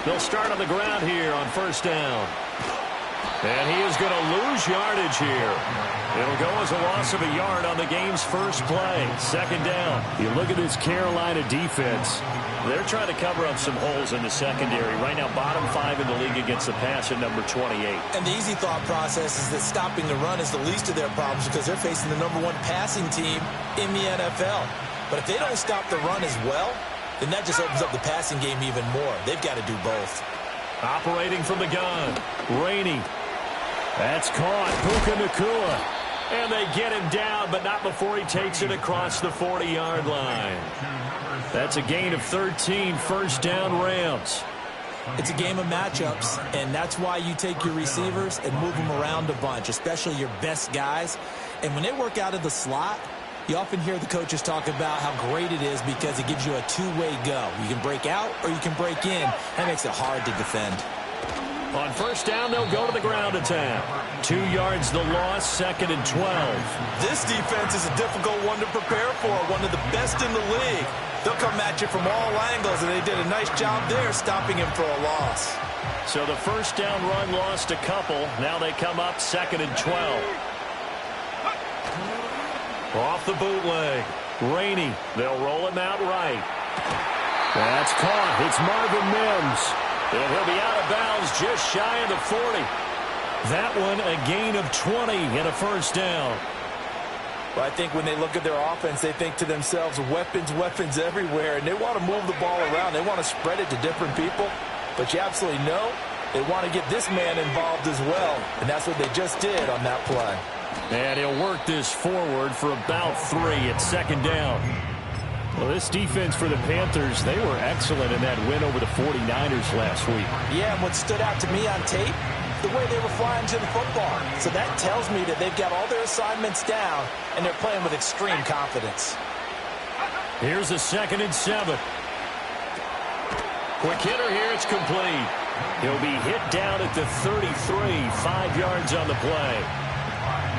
They'll start on the ground here on first down. And he is going to lose yardage here. It'll go as a loss of a yard on the game's first play. Second down. You look at this Carolina defense. They're trying to cover up some holes in the secondary. Right now, bottom 5 in the league against the pass at number 28. And the easy thought process is that stopping the run is the least of their problems because they're facing the #1 passing team in the NFL. But if they don't stop the run as well, then that just opens up the passing game even more. They've got to do both. Operating from the gun, Rainey. That's caught. Puka Nacua. And they get him down, but not before he takes it across the 40-yard line. That's a gain of 13, first down Rams. It's a game of matchups, and that's why you take your receivers and move them around a bunch, especially your best guys. And when they work out of the slot, you often hear the coaches talk about how great it is because it gives you a two-way go. You can break out or you can break in. That makes it hard to defend. On first down, they'll go to the ground attack. 2 yards the loss, second and 12. This defense is a difficult one to prepare for, one of the best in the league. They'll come at you from all angles, and they did a nice job there stopping him for a loss. So the first down run lost a couple. Now they come up second and 12. Off the bootleg. Rainey. They'll roll him out right. That's caught. It's Marvin Mims. And he'll be out of bounds just shy of the 40. That one a gain of 20 and a first down. Well, I think when they look at their offense, they think to themselves, weapons, weapons everywhere, and they want to move the ball around. They want to spread it to different people, but you absolutely know they want to get this man involved as well, and that's what they just did on that play. And he'll work this forward for about 3 at second down. Well, this defense for the Panthers, they were excellent in that win over the 49ers last week. Yeah, and what stood out to me on tape, the way they were flying to the football. So that tells me that they've got all their assignments down, and they're playing with extreme confidence. Here's a second and 7. Quick hitter here, it's complete. He'll be hit down at the 33, 5 yards on the play.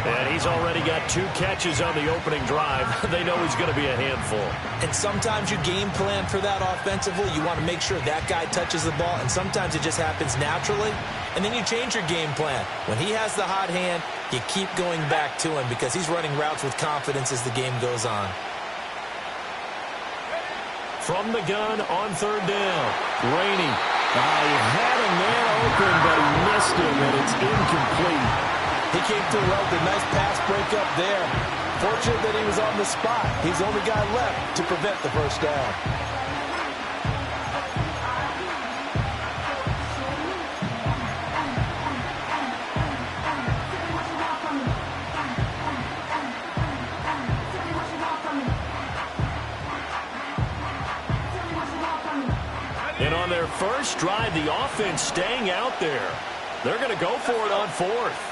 And he's already got 2 catches on the opening drive. They know he's going to be a handful. And sometimes you game plan for that offensively. You want to make sure that guy touches the ball, and sometimes it just happens naturally. And then you change your game plan. When he has the hot hand, you keep going back to him because he's running routes with confidence as the game goes on. From the gun on third down, Rainey. He had a man open, but he missed him, and it's incomplete. He came through well with a nice pass break up there. Fortunate that he was on the spot. He's the only guy left to prevent the first down. And on their first drive, the offense staying out there. They're going to go for it on 4th.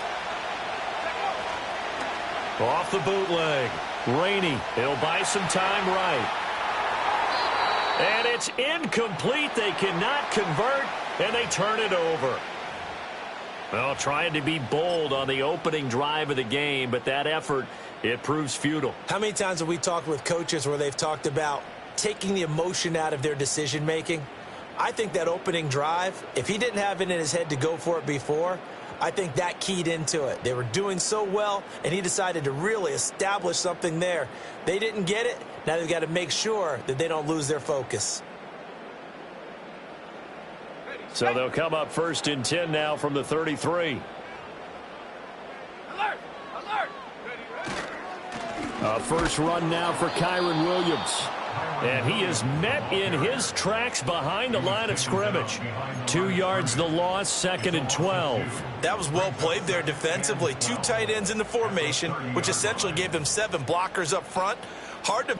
Off the bootleg. Rainey. He'll buy some time right. And it's incomplete. They cannot convert, and they turn it over. Well, trying to be bold on the opening drive of the game, but that effort, it proves futile. How many times have we talked with coaches where they've talked about taking the emotion out of their decision-making? I think that opening drive, if he didn't have it in his head to go for it before, I think that keyed into it. They were doing so well, and he decided to really establish something there. They didn't get it. Now they've got to make sure that they don't lose their focus. So they'll come up first and 10 now from the 33. Alert! Alert! A first run now for Kyron Williams. And he is met in his tracks behind the line of scrimmage. 2 yards the loss, second and 12. That was well played there defensively. 2 tight ends in the formation, which essentially gave them 7 blockers up front. Hard to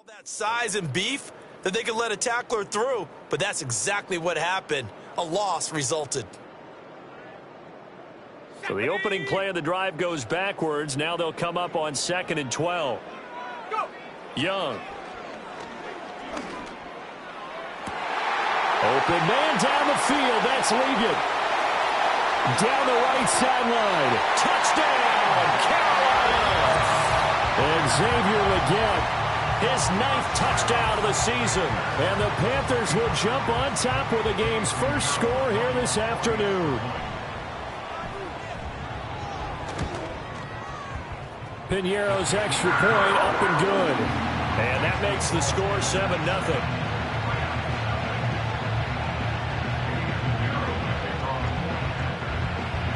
All that size and beef that they could let a tackler through, but that's exactly what happened. A loss resulted. So the opening play of the drive goes backwards. Now they'll come up on 2nd and 12. Go. Young. Open man down the field. That's Ligon. Down the right sideline. Touchdown, Carolina. And Xavier Legette, his 9th touchdown of the season. And the Panthers will jump on top with the game's first score here this afternoon. Piñeiro's extra point up and good. And that makes the score 7-0.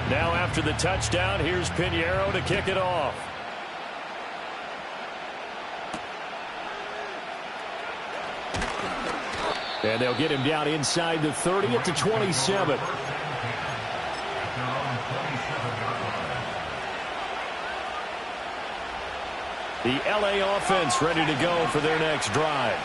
Now after the touchdown, here's Piñeiro to kick it off. And they'll get him down inside the 30 at the 27. The LA offense ready to go for their next drive.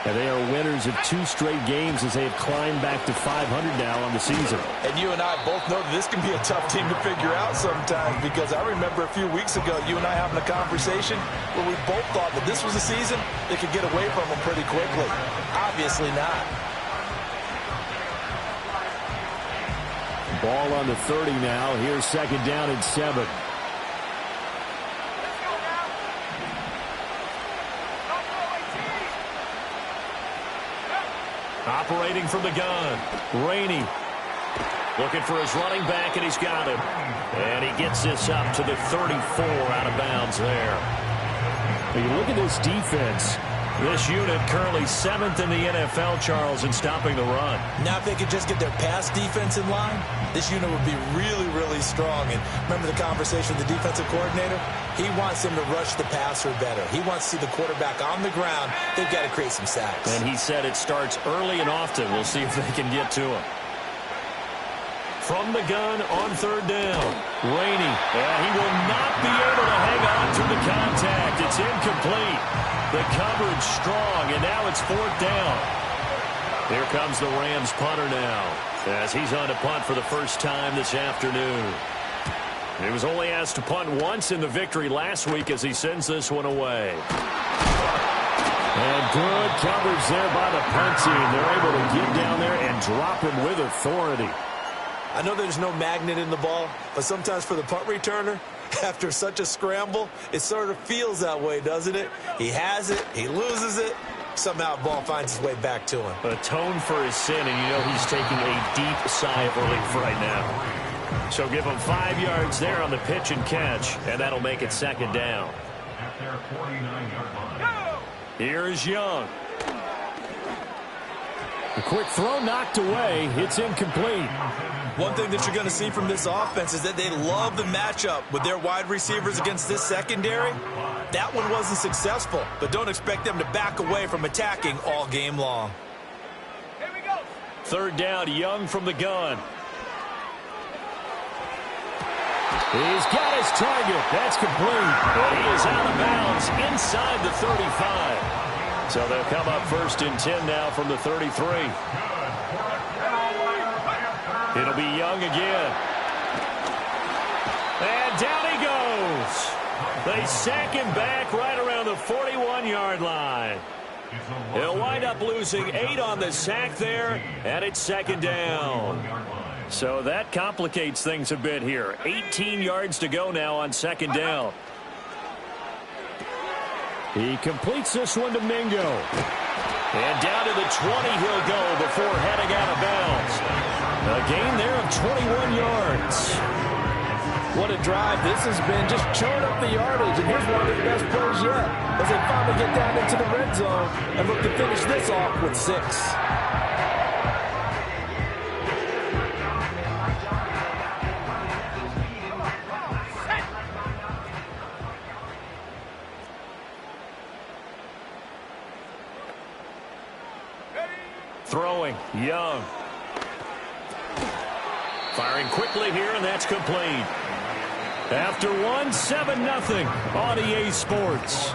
And they are winners of 2 straight games as they have climbed back to 500 now on the season. And you and I both know that this can be a tough team to figure out sometimes, because I remember a few weeks ago you and I having a conversation where we both thought that this was a season they could get away from them pretty quickly. Obviously not. Ball on the 30 now. Here's 2nd down and 7. Operating from the gun, Rainey. Looking for his running back, and he's got him. And he gets this up to the 34 out of bounds there. When you look at this defense, this unit currently 7th in the NFL, Charles, in stopping the run. Now if they could just get their pass defense in line, this unit would be really, really strong. And remember the conversation with the defensive coordinator? He wants them to rush the passer better. He wants to see the quarterback on the ground. They've got to create some sacks. And he said it starts early and often. We'll see if they can get to him. From the gun on 3rd down, Rainey. And he will not be able to hang on to the contact. It's incomplete. The coverage strong, and now it's 4th down. Here comes the Rams punter now, as he's on to punt for the first time this afternoon. He was only asked to punt once in the victory last week as he sends this one away. And good coverage there by the punt team. They're able to get down there and drop him with authority. I know there's no magnet in the ball, but sometimes for the punt returner, after such a scramble, it sort of feels that way, doesn't it? He has it, he loses it, somehow the ball finds its way back to him. Atone for his sin, and you know he's taking a deep sigh of relief right now. So give him 5 yards there on the pitch and catch, and that'll make it 2nd down. Here's Young. A quick throw knocked away. It's incomplete. One thing that you're going to see from this offense is that they love the matchup with their wide receivers against this secondary. That one wasn't successful, but don't expect them to back away from attacking all game long. Here we go. 3rd down, Young from the gun. He's got his target. That's complete. And he is out of bounds inside the 35. So they'll come up 1st and 10 now from the 33. It'll be Young again. And down he goes. They sack him back right around the 41-yard line. He'll wind up losing 8 on the sack there, and it's 2nd down. So that complicates things a bit here. 18 yards to go now on 2nd down. He completes this one to Mingo. And down to the 20 he'll go before heading out of bounds. A gain there of 21 yards. What a drive this has been. Just chewing up the yardage. And here's one of the best plays yet as they finally get down into the red zone and look to finish this off with 6. Throwing, Young. Firing quickly here, and that's complete. After one, 7-0 on EA Sports.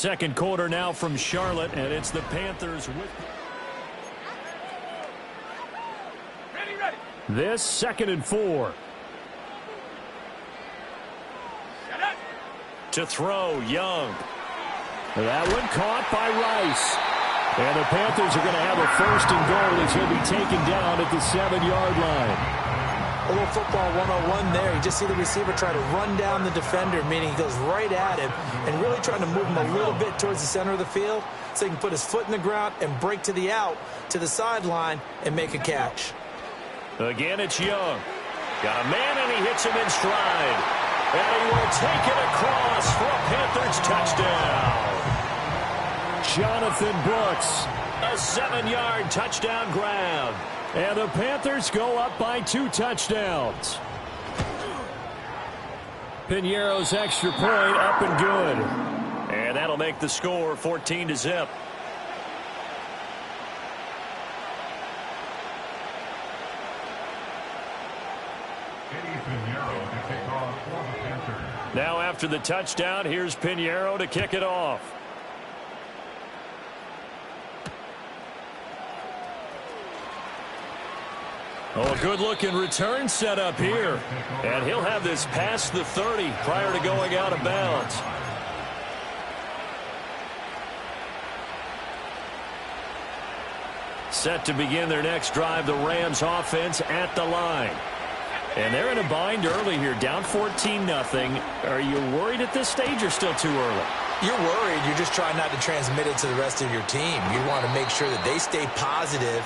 Second quarter now from Charlotte, and it's the Panthers with this 2nd and 4. To throw, Young. That one caught by Rice. And the Panthers are going to have a 1st and goal as he'll be taken down at the 7-yard line. A little football 101 there. You just see the receiver try to run down the defender, meaning he goes right at him and really trying to move him a little bit towards the center of the field so he can put his foot in the ground and break to the out, to the sideline, and make a catch. Again, it's Young. Got a man, and he hits him in stride. And he will take it across for a Panthers touchdown. Jonathan Brooks, a 7-yard touchdown grab. And the Panthers go up by 2 touchdowns. Piñeiro's extra point up and good. And that'll make the score 14-0. Now after the touchdown, here's Piñeiro to kick it off. Oh, a good-looking return set up here. And he'll have this past the 30 prior to going out of bounds. Set to begin their next drive, the Rams offense at the line. And they're in a bind early here, down 14-0. Are you worried at this stage or still too early? You're worried. You're just trying not to transmit it to the rest of your team. You want to make sure that they stay positive.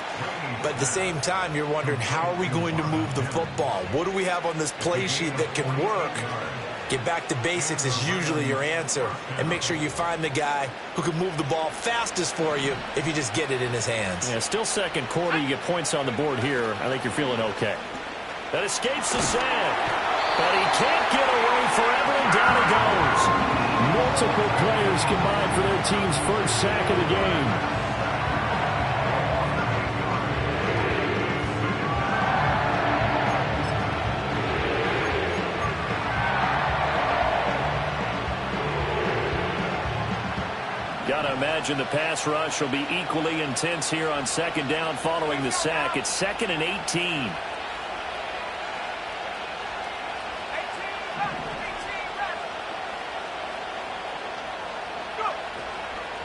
But at the same time, you're wondering, how are we going to move the football? What do we have on this play sheet that can work? Get back to basics is usually your answer. And make sure you find the guy who can move the ball fastest for you if you just get it in his hands. Yeah, still second quarter. You get points on the board here. I think you're feeling okay. That escapes the sack. But he can't get away forever, and down he goes. Multiple players combined for their team's first sack of the game. Got to imagine the pass rush will be equally intense here on 2nd down following the sack. It's 2nd and 18.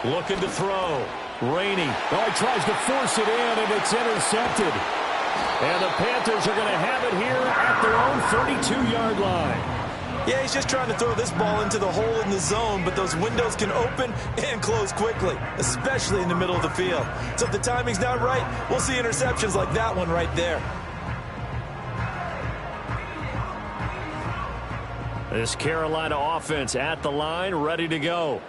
Looking to throw. Rainey. Oh, he tries to force it in, and it's intercepted. And the Panthers are going to have it here at their own 32-yard line. Yeah, he's just trying to throw this ball into the hole in the zone, but those windows can open and close quickly, especially in the middle of the field. So if the timing's not right, we'll see interceptions like that one right there. This Carolina offense at the line, ready to go.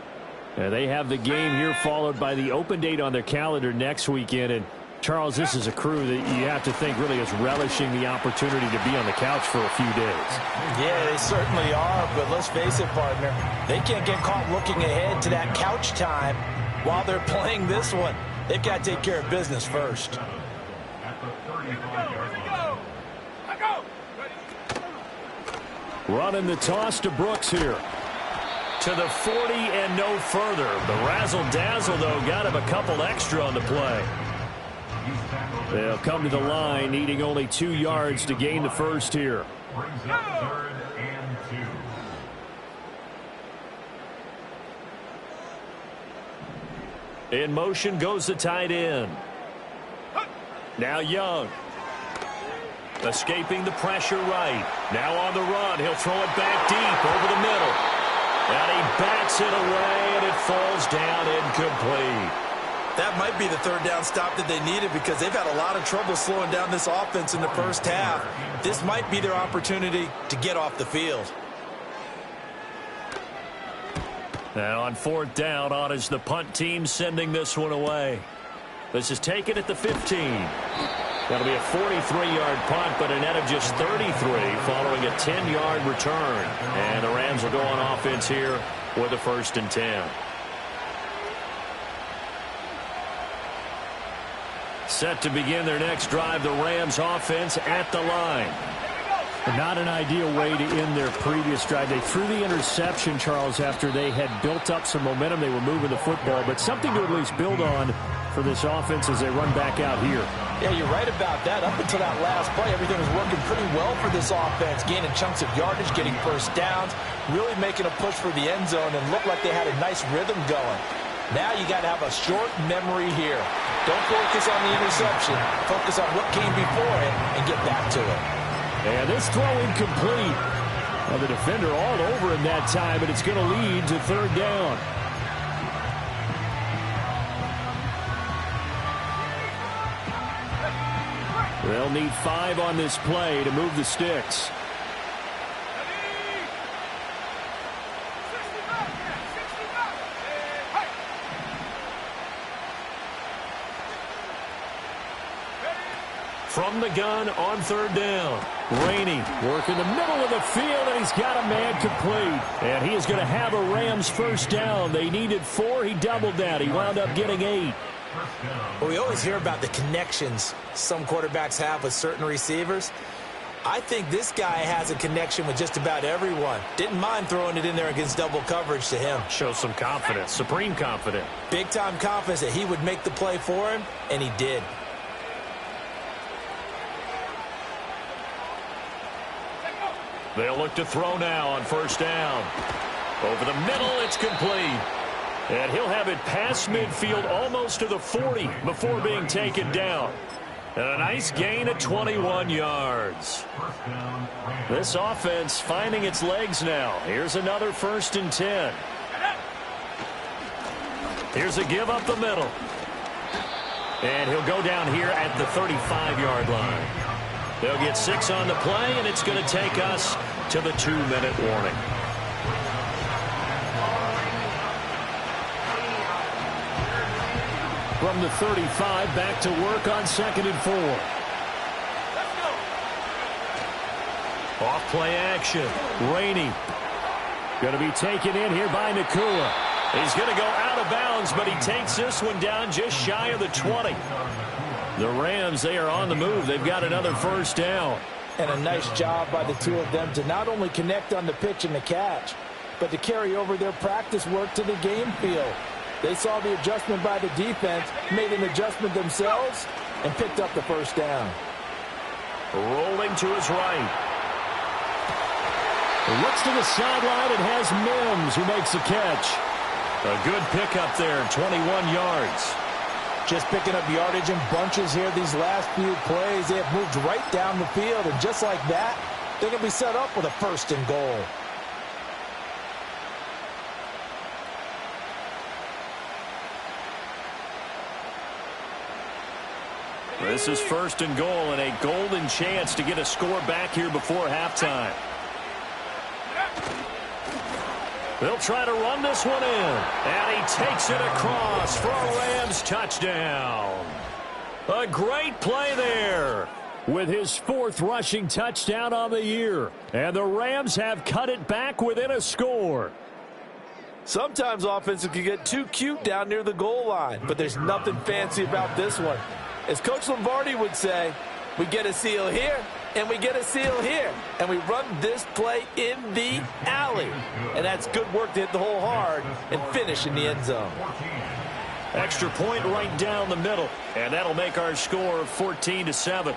They have the game here followed by the open date on their calendar next weekend. And, Charles, this is a crew that you have to think really is relishing the opportunity to be on the couch for a few days. Yeah, they certainly are, but let's face it, partner. They can't get caught looking ahead to that couch time while they're playing this one. They've got to take care of business first. Running the toss to Brooks here. To the 40 and no further. The razzle-dazzle, though, got him a couple extra on the play. They'll come to the line, needing only 2 yards to gain the first here. Brings up 3rd and 2. In motion goes the tight end. Now Young. Escaping the pressure right. Now on the run. He'll throw it back deep over the middle. And he bats it away, and it falls down incomplete. That might be the 3rd down stop that they needed because they've had a lot of trouble slowing down this offense in the first half. This might be their opportunity to get off the field. Now on 4th down, on is the punt team sending this one away. This is taken at the 15. That'll be a 43-yard punt, but a net of just 33 following a 10-yard return. And the Rams will go on offense here with a 1st and 10. Set to begin their next drive, the Rams offense at the line. Not an ideal way to end their previous drive. They threw the interception, Charles, after they had built up some momentum. They were moving the football, but something to at least build on for this offense as they run back out here. Yeah, you're right about that. Up until that last play, everything was working pretty well for this offense, gaining chunks of yardage, getting first downs, really making a push for the end zone, and looked like they had a nice rhythm going. Now you got to have a short memory here. Don't focus on the interception. Focus on what came before it and get back to it. And this throw incomplete. Well, the defender all over him that time, and it's going to lead to third down. They'll need 5 on this play to move the sticks. From the gun on third down. Rainey working the middle of the field, and he's got a man complete. And he is going to have a Rams first down. They needed 4. He doubled that. He wound up getting 8. Well, we always hear about the connections some quarterbacks have with certain receivers. I think this guy has a connection with just about everyone. Didn't mind throwing it in there against double coverage to him. Shows some confidence, supreme confidence. Big-time confidence that he would make the play for him, and he did. They'll look to throw now on first down. Over the middle, it's complete. And he'll have it past midfield almost to the 40 before being taken down. And a nice gain of 21 yards. This offense finding its legs now. Here's another 1st and 10. Here's a give up the middle. And he'll go down here at the 35-yard line. They'll get 6 on the play, and it's going to take us to the 2-minute warning. From the 35, back to work on 2nd and 4. Off play action. Rainey going to be taken in here by Nakua. He's going to go out of bounds, but he takes this one down just shy of the 20. The Rams, they are on the move. They've got another first down. And a nice job by the two of them to not only connect on the pitch and the catch, but to carry over their practice work to the game field. They saw the adjustment by the defense, made an adjustment themselves, and picked up the first down. Rolling to his right. Looks to the sideline and has Mims who makes the catch. A good pickup there, 21 yards. Just picking up yardage in bunches here these last few plays. They have moved right down the field, and just like that, they're going to be set up with a 1st and goal. This is 1st and goal and a golden chance to get a score back here before halftime. They'll try to run this one in. And he takes it across for a Rams touchdown. A great play there with his 4th rushing touchdown on the year. And the Rams have cut it back within a score. Sometimes offenses can get too cute down near the goal line, but there's nothing fancy about this one. As Coach Lombardi would say, we get a seal here, and we get a seal here, and we run this play in the alley. And that's good work to hit the hole hard and finish in the end zone. Extra point right down the middle, and that'll make our score 14-7.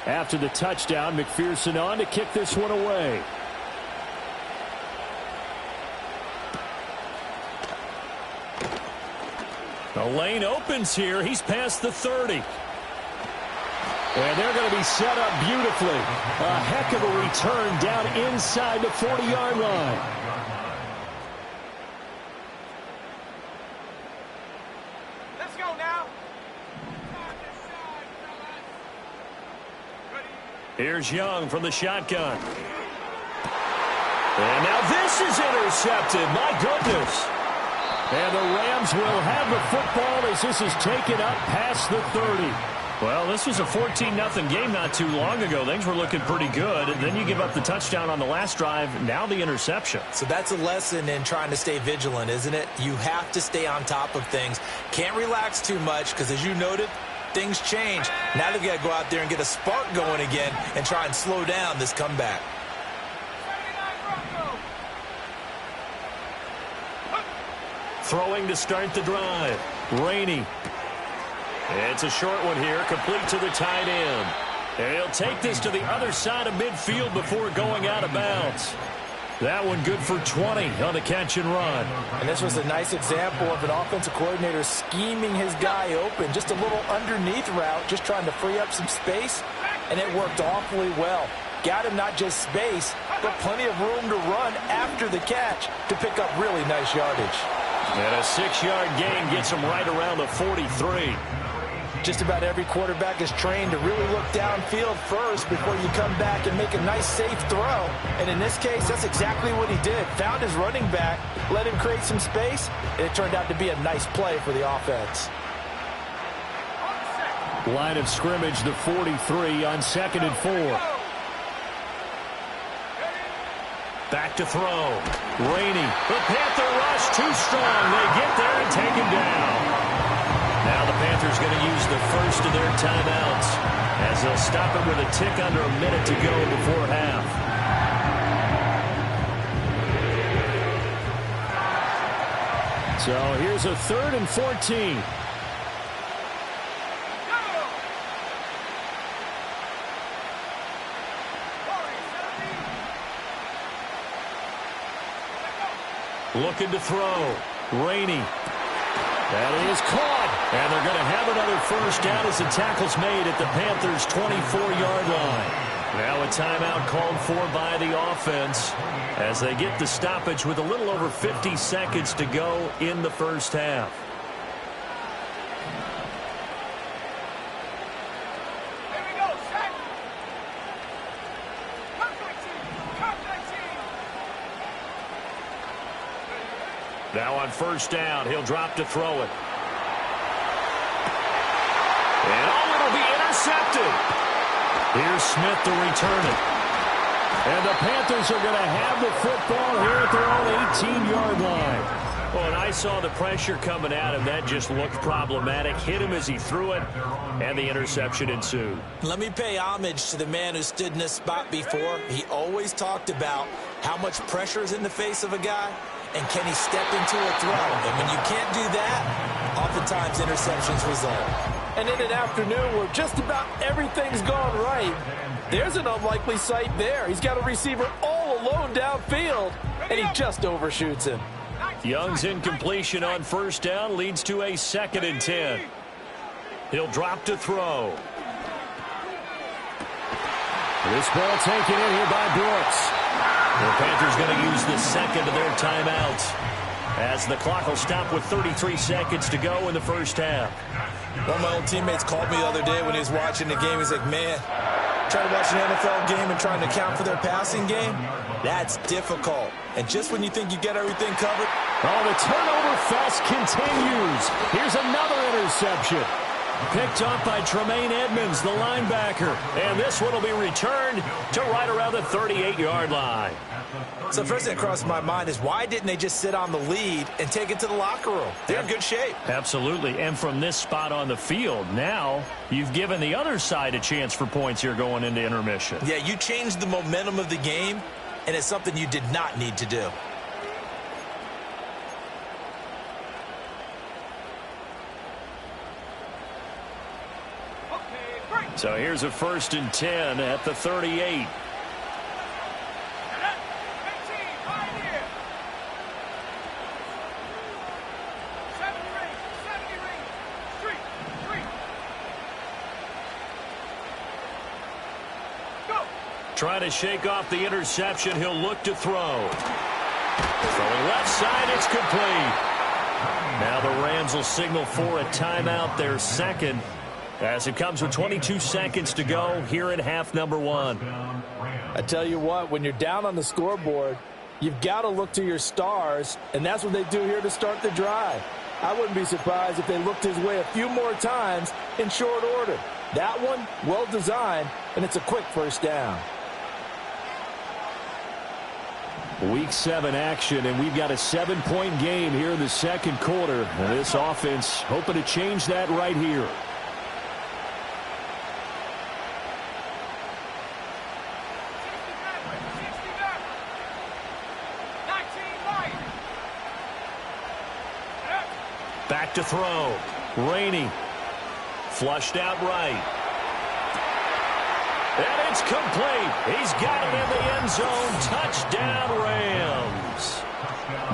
After the touchdown, McPherson on to kick this one away. The lane opens here. He's past the 30. And they're going to be set up beautifully. A heck of a return down inside the 40-yard line. Let's go now. Here's Young from the shotgun. And now this is intercepted. My goodness. And the Rams will have the football as this is taken up past the 30. Well, this was a 14-0 game not too long ago. Things were looking pretty good. And then you give up the touchdown on the last drive. Now the interception. So that's a lesson in trying to stay vigilant, isn't it? You have to stay on top of things. Can't relax too much because, as you noted, things change. Now they've got to go out there and get a spark going again and try and slow down this comeback. Throwing to start the drive. Rainey. It's a short one here, complete to the tight end. And he'll take this to the other side of midfield before going out of bounds. That one good for 20 on the catch and run. And this was a nice example of an offensive coordinator scheming his guy open. Just a little underneath route, just trying to free up some space. And it worked awfully well. Got him not just space, but plenty of room to run after the catch to pick up really nice yardage. And a 6-yard gain gets him right around the 43. Just about every quarterback is trained to really look downfield first before you come back and make a nice, safe throw. And in this case, that's exactly what he did. Found his running back, let him create some space, and it turned out to be a nice play for the offense. Line of scrimmage, the 43 on 2nd and 4. Back to throw. Rainey. The Panther rush too strong. They get there and take him down. Now the Panthers going to use the first of their timeouts as they'll stop it with a tick under a minute to go before half. So here's a 3rd and 14. Looking to throw. Rainey. That is caught. And they're going to have another first down as the tackle's made at the Panthers' 24-yard line. Now a timeout called for by the offense as they get the stoppage with a little over 50 seconds to go in the first half. Now on first down, he'll drop to throw it. And it'll be intercepted. Here's Smith to return it. And the Panthers are going to have the football here at their own 18-yard line. Well, and I saw the pressure coming at him. That just looked problematic. Hit him as he threw it, and the interception ensued. Let me pay homage to the man who stood in this spot before. He always talked about how much pressure is in the face of a guy, and can he step into a throw? And when you can't do that, oftentimes interceptions result. And in an afternoon where just about everything's gone right, there's an unlikely sight there. He's got a receiver all alone downfield, and he just overshoots him. Young's incompletion on first down leads to a 2nd and 10. He'll drop to throw. This ball taken in here by Brooks. The Panthers going to use the second of their timeouts as the clock will stop with 33 seconds to go in the first half. One of my old teammates called me the other day when he was watching the game. He's like, man, trying to watch an NFL game and trying to account for their passing game, that's difficult. And just when you think you get everything covered. Oh, the turnover fest continues. Here's another interception. Picked up by Tremaine Edmonds, the linebacker. And this one will be returned to right around the 38-yard line. So first thing that crossed my mind is why didn't they just sit on the lead and take it to the locker room? They're in good shape. Absolutely. And from this spot on the field, now you've given the other side a chance for points here going into intermission. Yeah, you changed the momentum of the game, and it's something you did not need to do. So here's a 1st and 10 at the 38. Trying to shake off the interception. He'll look to throw. Throwing left side, it's complete. Now the Rams will signal for a timeout, their second, as it comes with 22 seconds to go here in half number 1. I tell you what, when you're down on the scoreboard, you've got to look to your stars, and that's what they do here to start the drive. I wouldn't be surprised if they looked his way a few more times in short order. That one, well designed, and it's a quick first down. Week 7 action, and we've got a 7-point game here in the second quarter. And this offense hoping to change that right here. Back to throw. Rainey. Flushed out right. And it's complete. He's got it in the end zone. Touchdown, Rams.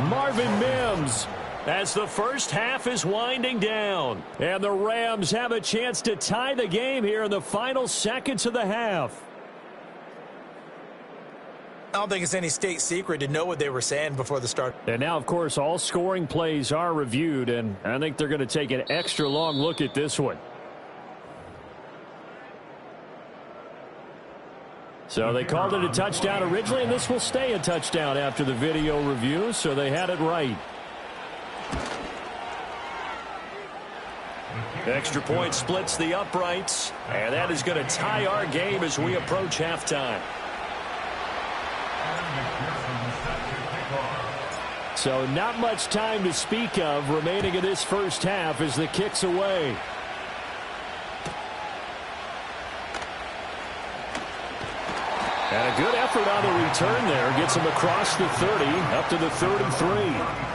Marvin Mims as the first half is winding down. And the Rams have a chance to tie the game here in the final seconds of the half. I don't think it's any state secret to know what they were saying before the start. And now, of course, all scoring plays are reviewed, and I think they're going to take an extra long look at this one. So they called it a touchdown originally, and this will stay a touchdown after the video review, so they had it right. Extra point splits the uprights, and that is going to tie our game as we approach halftime. So not much time to speak of remaining in this first half as the kick's away. And a good effort on the return there. Gets him across the 30, up to the 33.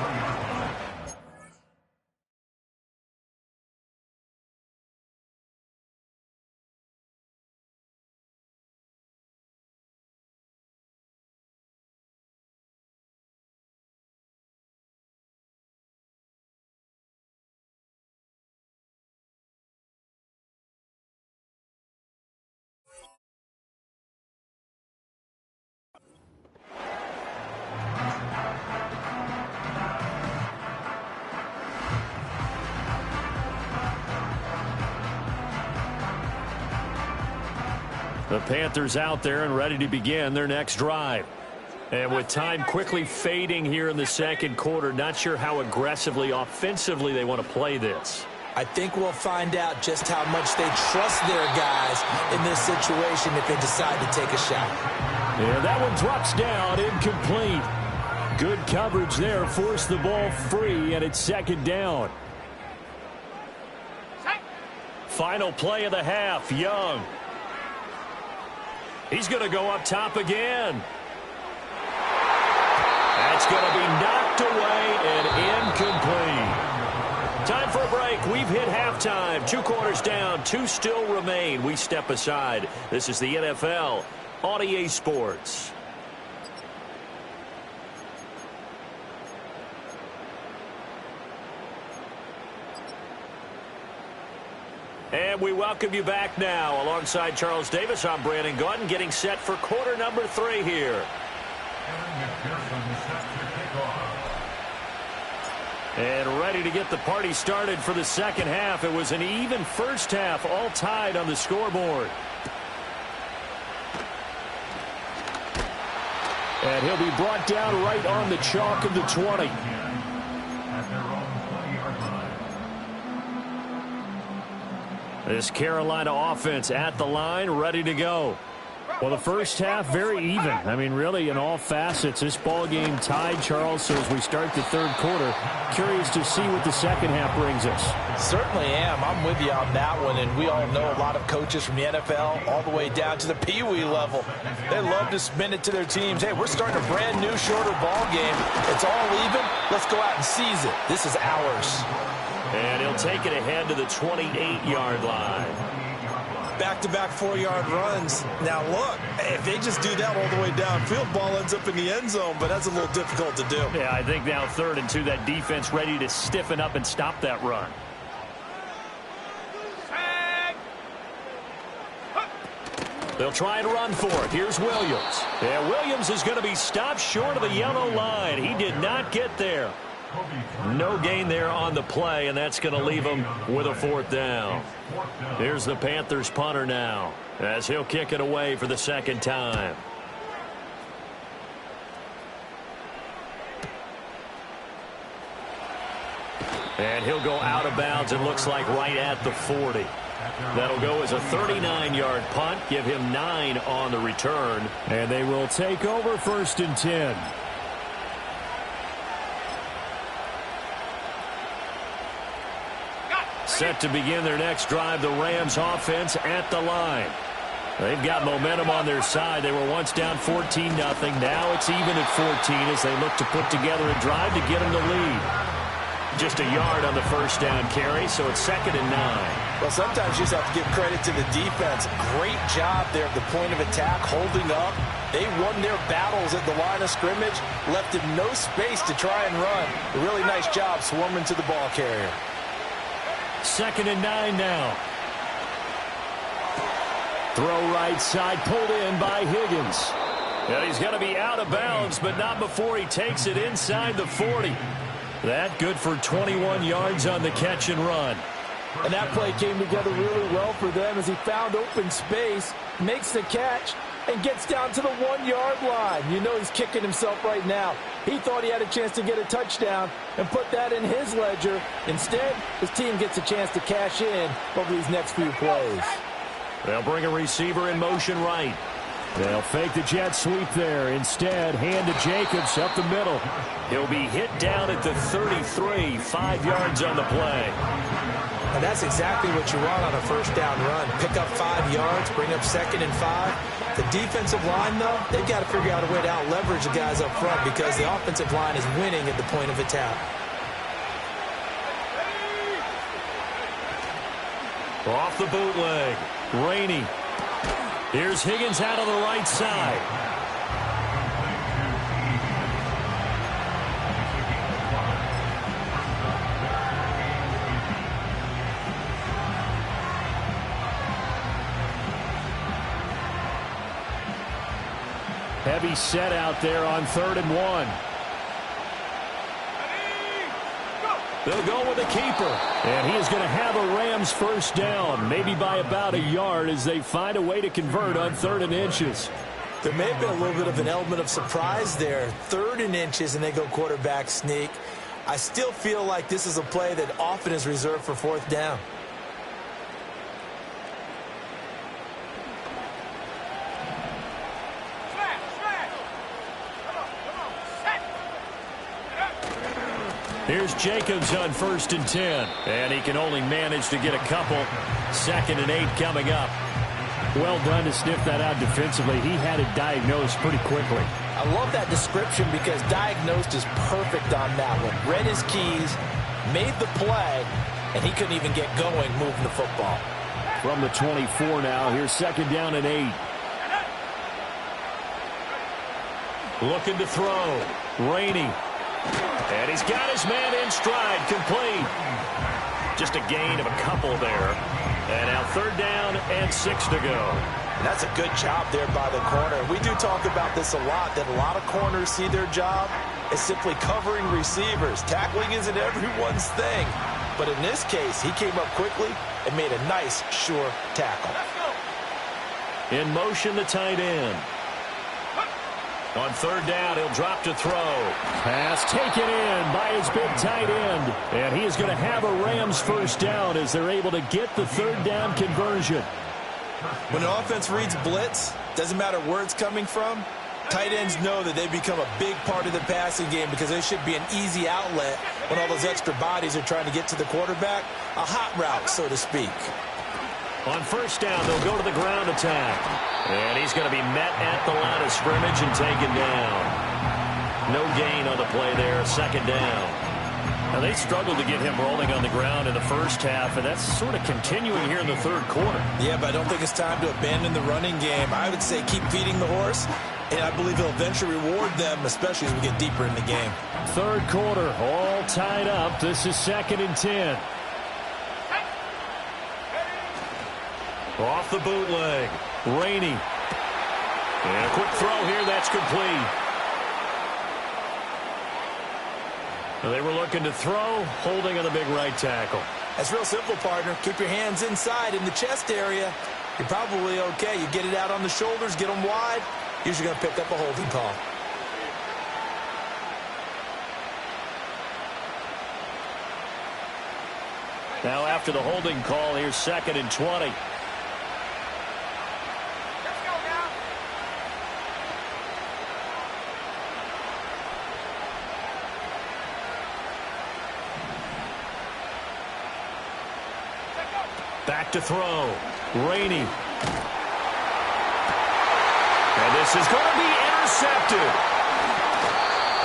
The Panthers out there and ready to begin their next drive. And with time quickly fading here in the second quarter, not sure how aggressively, offensively they want to play this. I think we'll find out just how much they trust their guys in this situation if they decide to take a shot. And that one drops down, incomplete. Good coverage there, forced the ball free, and it's second down. Final play of the half, Young. He's going to go up top again. That's going to be knocked away and incomplete. Time for a break. We've hit halftime. 2 quarters down, 2 still remain. We step aside. This is the NFL on EA Sports. And we welcome you back now. Alongside Charles Davis, I'm Brandon Gaudin, getting set for quarter number 3 here. And ready to get the party started for the second half. It was an even first half, all tied on the scoreboard. And he'll be brought down right on the chalk of the 20. This Carolina offense at the line, ready to go. Well, the first half, very even. I mean, really, in all facets, this ball game tied, Charles. So as we start the third quarter, curious to see what the second half brings us. Certainly am. I'm with you on that one. And we all know a lot of coaches from the NFL all the way down to the Pee-wee level. They love to spin it to their teams. Hey, we're starting a brand new, shorter ball game. It's all even. Let's go out and seize it. This is ours. And he'll take it ahead to the 28-yard line. Back-to-back 4-yard runs. Now, look, if they just do that all the way downfield, ball ends up in the end zone, but that's a little difficult to do. Yeah, I think now 3rd and 2, that defense ready to stiffen up and stop that run. They'll try and run for it. Here's Williams. Yeah, Williams is going to be stopped short of the yellow line. He did not get there. No gain there on the play, and that's going to leave him with a 4th down. Here's the Panthers punter now, as he'll kick it away for the second time. And he'll go out of bounds, it looks like right at the 40. That'll go as a 39-yard punt, give him 9 on the return. And they will take over 1st and 10. Set to begin their next drive, the Rams offense at the line. They've got momentum on their side. They were once down 14-0. Now it's even at 14 as they look to put together a drive to get them the lead. Just a yard on the first down carry, so it's 2nd and 9. Well, sometimes you just have to give credit to the defense. Great job there at the point of attack, holding up. They won their battles at the line of scrimmage, left him no space to try and run. A really nice job swarming to the ball carrier. 2nd and 9 now. Throw right side, pulled in by Higgins. And he's going to be out of bounds, but not before he takes it inside the 40. That good for 21 yards on the catch and run. And that play came together really well for them as he found open space, makes the catch, and gets down to the 1-yard line. You know he's kicking himself right now. He thought he had a chance to get a touchdown and put that in his ledger. Instead, his team gets a chance to cash in over these next few plays. They'll bring a receiver in motion right. They'll fake the jet sweep there. Instead, hand to Jacobs up the middle. He'll be hit down at the 33, 5 yards on the play. And that's exactly what you want on a first down run. Pick up 5 yards, bring up 2nd and 5. The defensive line, though, they've got to figure out a way to out-leverage the guys up front because the offensive line is winning at the point of attack. Off the bootleg. Rainey. Here's Higgins out on the right side. Heavy set out there on 3rd and 1. They'll go with a keeper. And he is going to have a Rams first down, maybe by about a yard as they find a way to convert on 3rd and inches. There may have been a little bit of an element of surprise there. 3rd and inches, and they go quarterback sneak. I still feel like this is a play that often is reserved for 4th down. Here's Jacobs on 1st and 10. And he can only manage to get a couple. 2nd and 8 coming up. Well done to sniff that out defensively. He had it diagnosed pretty quickly. I love that description because diagnosed is perfect on that one. Read his keys, made the play, and he couldn't even get going moving the football. From the 24 now, here's 2nd down and 8. Looking to throw. Rainey. And he's got his man in stride, complete. Just a gain of a couple there. And now 3rd down and 6 to go. And that's a good job there by the corner. We do talk about this a lot, that a lot of corners see their job as simply covering receivers. Tackling isn't everyone's thing. But in this case, he came up quickly and made a nice, sure tackle. In motion, the tight end. On 3rd down, he'll drop to throw. Pass taken in by his big tight end. And he is going to have a Rams first down as they're able to get the 3rd down conversion. When an offense reads blitz, doesn't matter where it's coming from, tight ends know that they become a big part of the passing game because there should be an easy outlet when all those extra bodies are trying to get to the quarterback. A hot route, so to speak. On 1st down, they'll go to the ground attack. And he's going to be met at the line of scrimmage and taken down. No gain on the play there, 2nd down. Now, they struggled to get him rolling on the ground in the first half, and that's sort of continuing here in the 3rd quarter. Yeah, but I don't think it's time to abandon the running game. I would say keep feeding the horse, and I believe he'll eventually reward them, especially as we get deeper in the game. 3rd quarter, all tied up. This is 2nd and 10. Off the bootleg. Rainey. And a quick throw here. That's complete. They were looking to throw, holding on the big right tackle. That's real simple, partner. Keep your hands inside in the chest area. You're probably okay. You get it out on the shoulders, get them wide. Usually going to pick up a holding call. Now after the holding call, here's 2nd and 20. Let's go now. Let's go. Back to throw. Rainey. And this is going to be intercepted.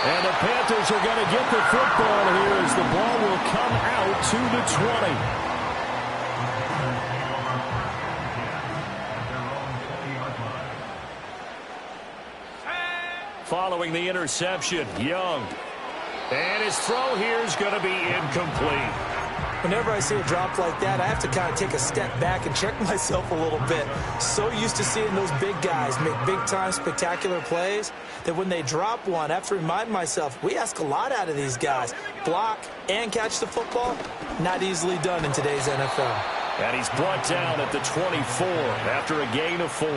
And the Panthers are going to get the football here as the ball will come out to the 20. Following the interception, Young. And his throw here is going to be incomplete. Whenever I see a drop like that, I have to kind of take a step back and check myself a little bit. So used to seeing those big guys make big-time spectacular plays that when they drop one, I have to remind myself, we ask a lot out of these guys. Block and catch the football, not easily done in today's NFL. And he's brought down at the 24 after a gain of 4.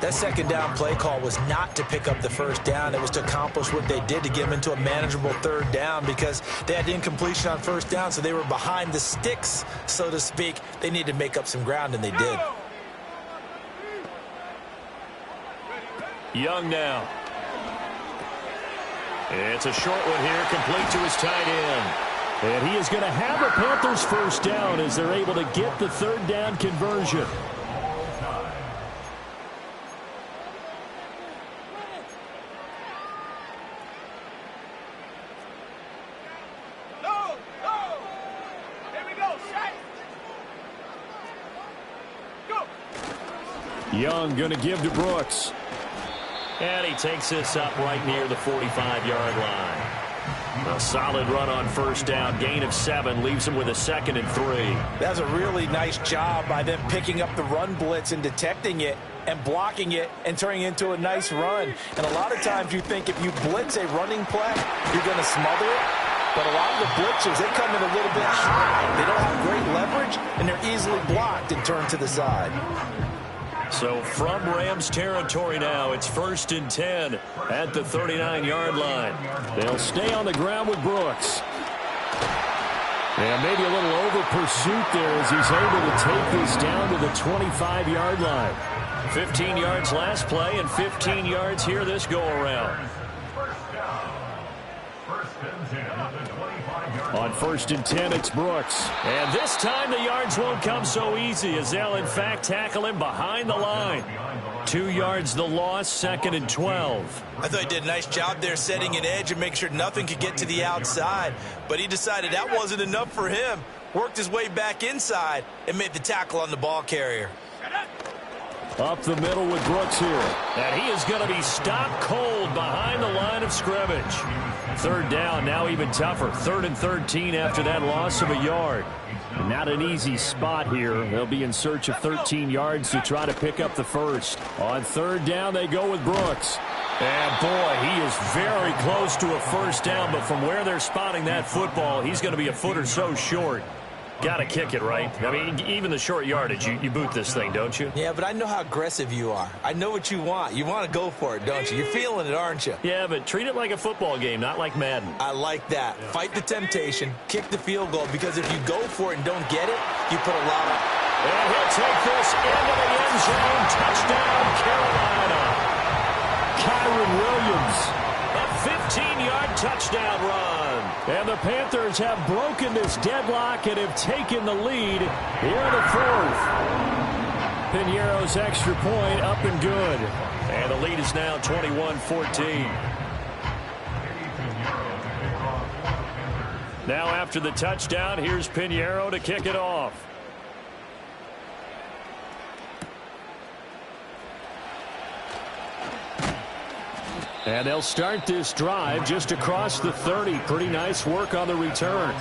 That second down play call was not to pick up the first down. It was to accomplish what they did to get them into a manageable third down because they had incompletion on first down, so they were behind the sticks, so to speak. They needed to make up some ground, and they did. Young now. It's a short one here, complete to his tight end. And he is going to have a Panthers first down as they're able to get the third down conversion. Young going to give to Brooks. And he takes this up right near the 45-yard line. A solid run on first down. Gain of 7 leaves him with a 2nd and 3. That's a really nice job by them picking up the run blitz and detecting it and blocking it and turning it into a nice run. And a lot of times you think if you blitz a running play, you're going to smother it. But a lot of the blitzers, they come in a little bit high. They don't have great leverage, and they're easily blocked and turned to the side. So from Rams territory now, it's 1st and 10 at the 39-yard line. They'll stay on the ground with Brooks. And maybe a little over pursuit there as he's able to take this down to the 25-yard line. 15 yards last play and 15 yards here this go-around. On 1st and 10, it's Brooks. And this time the yards won't come so easy as they'll, in fact, tackle him behind the line. 2 yards the loss, 2nd and 12. I thought he did a nice job there setting an edge and making sure nothing could get to the outside. But he decided that wasn't enough for him. Worked his way back inside and made the tackle on the ball carrier. Up the middle with Brooks here. And he is going to be stopped cold behind the line of scrimmage. Third down, now even tougher. 3rd and 13 after that loss of a yard. Not an easy spot here. They'll be in search of 13 yards to try to pick up the first. On 3rd down, they go with Brooks. And, boy, he is very close to a first down, but from where they're spotting that football, he's going to be a foot or so short. Got to kick it, right? I mean, even the short yardage, you boot this thing, don't you? Yeah, but I know how aggressive you are. I know what you want. You want to go for it, don't you? You're feeling it, aren't you? Yeah, but treat it like a football game, not like Madden. I like that. Fight the temptation, kick the field goal, because if you go for it and don't get it, you put a lot on. And he'll take this into the end zone. Touchdown, Carolina. Kyron Williams. A 15-yard touchdown run. And the Panthers have broken this deadlock and have taken the lead here in the 4th. Piñeiro's extra point up and good. And the lead is now 21-14. Now after the touchdown, here's Piñeiro to kick it off. And they'll start this drive just across the 30. Pretty nice work on the return.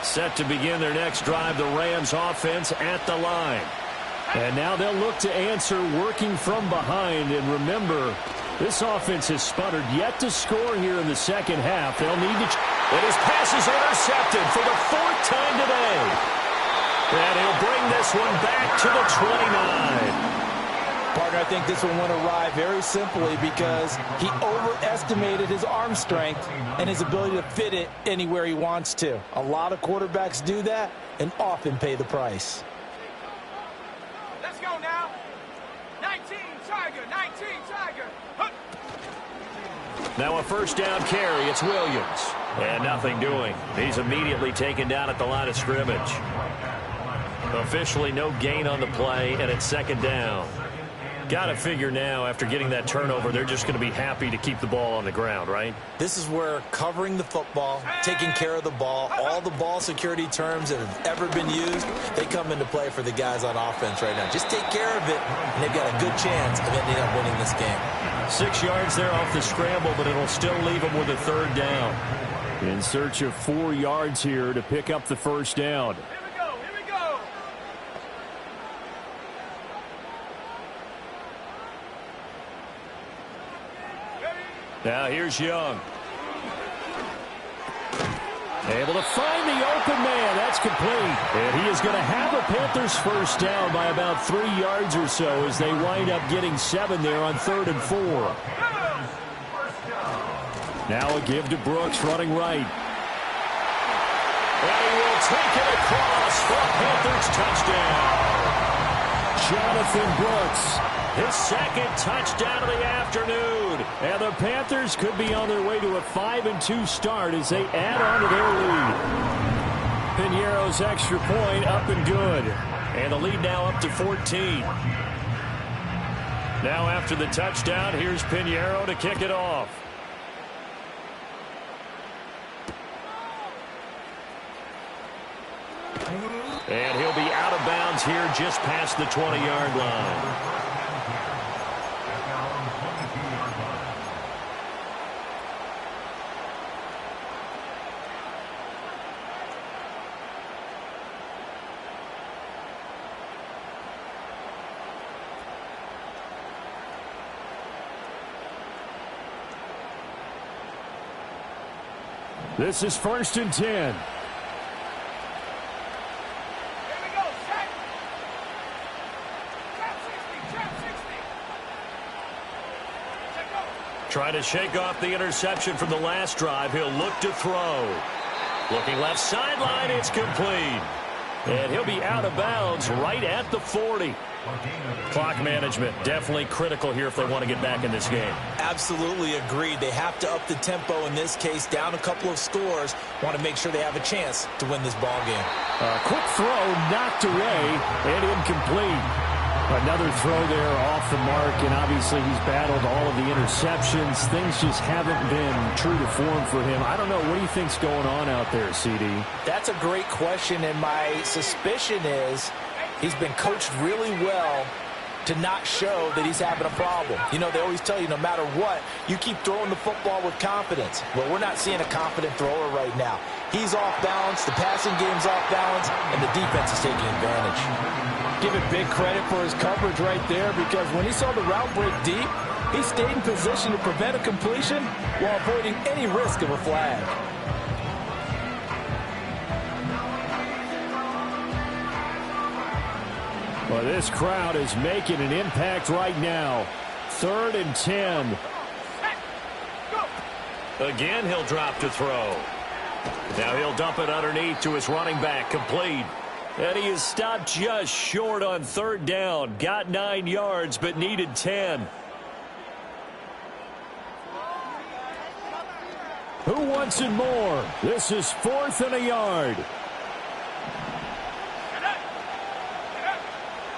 Set to begin their next drive, the Rams offense at the line. And now they'll look to answer working from behind. And remember, this offense has sputtered yet to score here in the second half. They'll need to... And his pass is intercepted for the 4th time today. And he'll bring this one back to the 29. Partner, I think this one went awry very simply because he overestimated his arm strength and his ability to fit it anywhere he wants to. A lot of quarterbacks do that and often pay the price. Let's go now. 19 Tiger, 19 Tiger. Huh. Now a first down carry. It's Williams. And nothing doing. He's immediately taken down at the line of scrimmage. Officially no gain on the play, and it's second down. Got to figure now, after getting that turnover, they're just going to be happy to keep the ball on the ground, right? This is where covering the football, taking care of the ball, all the ball security terms that have ever been used, they come into play for the guys on offense right now. Just take care of it, and they've got a good chance of ending up winning this game. 6 yards there off the scramble, but it'll still leave them with a third down. In search of 4 yards here to pick up the first down. Now here's Young. Able to find the open man. That's complete. And he is going to have a Panthers first down by about 3 yards or so as they wind up getting 7 there on 3rd and 4. Now a give to Brooks running right. And he will take it across for a Panthers touchdown. Jonathan Brooks. His second touchdown of the afternoon. And the Panthers could be on their way to a 5-2 start as they add on to their lead. Pinheiro's extra point up and good. And the lead now up to 14. Now after the touchdown, here's Pinheiro to kick it off. And he'll be out of bounds here just past the 20-yard line. This is 1st and 10. Here we go, set. Trap 60, trap 60. Check go. Trying to shake off the interception from the last drive. He'll look to throw. Looking left sideline, it's complete. And he'll be out of bounds right at the 40. Clock management definitely critical here if they want to get back in this game. Absolutely agreed. They have to up the tempo in this case, down a couple of scores. Want to make sure they have a chance to win this ball game. Quick throw knocked away and incomplete. Another throw there off the mark, and obviously he's battled all of the interceptions. Things just haven't been true to form for him. I don't know. What do you think's going on out there, CD? That's a great question, and my suspicion is he's been coached really well to not show that he's having a problem. You know, they always tell you no matter what, you keep throwing the football with confidence. Well, we're not seeing a confident thrower right now. He's off balance, the passing game's off balance, and the defense is taking advantage. Give it big credit for his coverage right there, because when he saw the route break deep, he stayed in position to prevent a completion while avoiding any risk of a flag. Well, this crowd is making an impact right now. 3rd and 10. Again, he'll drop to throw. Now he'll dump it underneath to his running back, complete. And he is stopped just short on 3rd down. Got 9 yards, but needed 10. Who wants it more? This is 4th and a yard.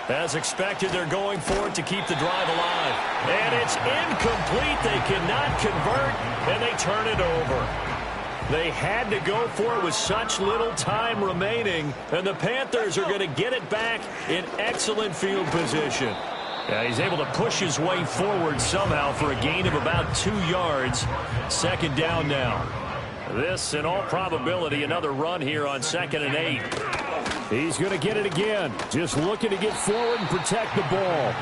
As expected, they're going for it to keep the drive alive. And it's incomplete. They cannot convert, and they turn it over. They had to go for it with such little time remaining, and the Panthers are going to get it back in excellent field position. Yeah, he's able to push his way forward somehow for a gain of about 2 yards. 2nd down now. This, in all probability, another run here on 2nd and 8. He's going to get it again. Just looking to get forward and protect the ball.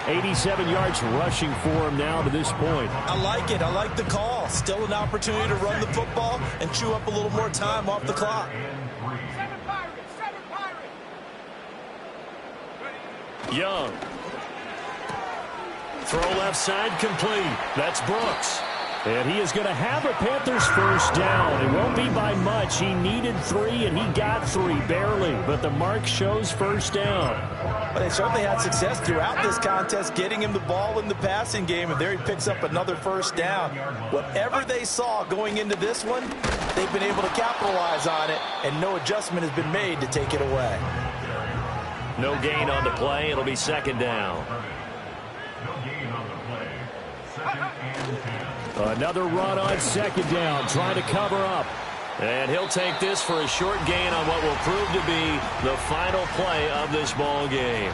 87 yards rushing for him now to this point. I like it. I like the call. Still an opportunity to run the football and chew up a little more time off the clock. 7 Pirates, 7 Pirates. Young. Throw left side complete. That's Brooks. And he is going to have a Panthers first down. It won't be by much. He needed 3, and he got 3, barely. But the mark shows first down. But they certainly had success throughout this contest, getting him the ball in the passing game, and there he picks up another first down. Whatever they saw going into this one, they've been able to capitalize on it, and no adjustment has been made to take it away. No gain on the play. It'll be second down. No gain on the play. Second and 10. Another run on second down, trying to cover up. And he'll take this for a short gain on what will prove to be the final play of this ball game.